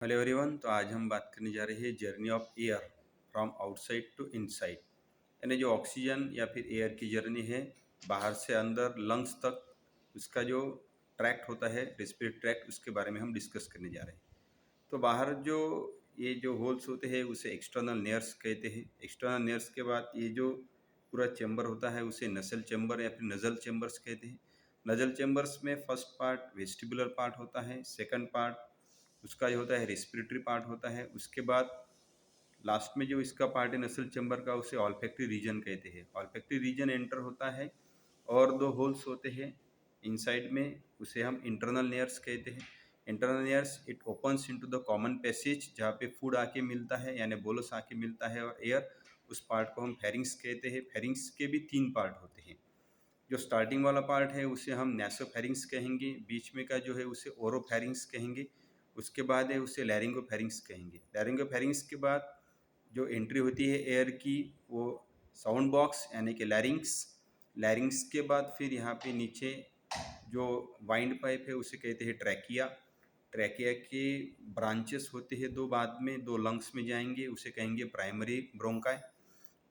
Hello everyone. तो आज हम बात करने जा रहे हैं journey of air from outside to inside, यानी जो ऑक्सीजन या फिर एयर की जर्नी है बाहर से अंदर लंग्स तक, उसका जो ट्रैक्ट होता है रेस्पिरेटरी ट्रैक्ट, उसके बारे में हम डिस्कस करने जा रहे हैं। तो बाहर जो ये जो होल्स होते हैं उसे एक्सटर्नल नेयर्स कहते हैं। एक्सटर्नल नेयर्स के बाद ये जो पूरा चैम्बर होता है उसे नसल चैम्बर या फिर नजल चैम्बर्स कहते हैं। नजल चैम्बर्स में फर्स्ट पार्ट वेस्टिबुलर पार्ट होता है, सेकंड पार्ट उसका जो होता है रेस्पिरेटरी पार्ट होता है, उसके बाद लास्ट में जो इसका पार्ट है नसल चैम्बर का उसे ऑल्फैक्टरी रीजन कहते हैं। ऑल्फैक्टरी रीजन एंटर होता है और दो होल्स होते हैं इनसाइड में, उसे हम इंटरनल नेयर्स कहते हैं। Internal नेयर्स it opens into the common passage, जहाँ पे फूड आके मिलता है यानी बोलस आके मिलता है और एयर, उस पार्ट को हम फेरिंग्स कहते हैं। फेरिंग्स के भी तीन पार्ट होते हैं। जो स्टार्टिंग वाला पार्ट है उसे हम नैसोफेरिंग्स कहेंगे, बीच में का जो है उसे ओरोफेरिंग्स कहेंगे, उसके बाद है उसे लैरिंगोफेरिंग्स कहेंगे। लैरिंगोफेरिंग्स के बाद जो एंट्री होती है एयर की वो साउंड बॉक्स यानी कि लैरिंग्स। लैरिंग्स के बाद फिर यहाँ पे नीचे जो वाइंड पाइप है उसे कहते हैं ट्रैकिया। ट्रैकिया के ब्रांचेस होते हैं दो, बाद में दो लंग्स में जाएंगे, उसे कहेंगे प्राइमरी ब्रोंकाई।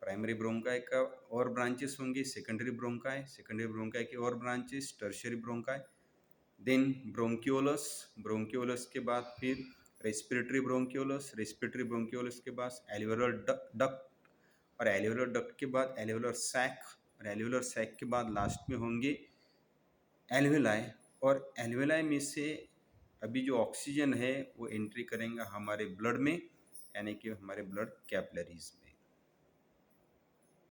प्राइमरी ब्रोंकाई का और ब्रांचेस होंगे सेकेंडरी ब्रोंकाई, सेकेंडरी ब्रोंकाई के और ब्रांचेस टर्शियरी ब्रोंकाई, देन ब्रोंक्यूलस। ब्रोंक्यूलस के बाद फिर रेस्पिरेटरी ब्रोंक्यूलस, रेस्पिरेटरी ब्रोंक्यूलस के बाद एल्वियोलर डक्ट, और एल्वियोलर डक्ट के बाद एल्वियोलर सैक, और एल्वियोलर सैक के बाद लास्ट में होंगे एल्वियोलाई। और एल्वियोलाई में से अभी जो ऑक्सीजन है वो एंट्री करेंगे हमारे ब्लड में, यानी कि हमारे ब्लड कैपिलरीज में।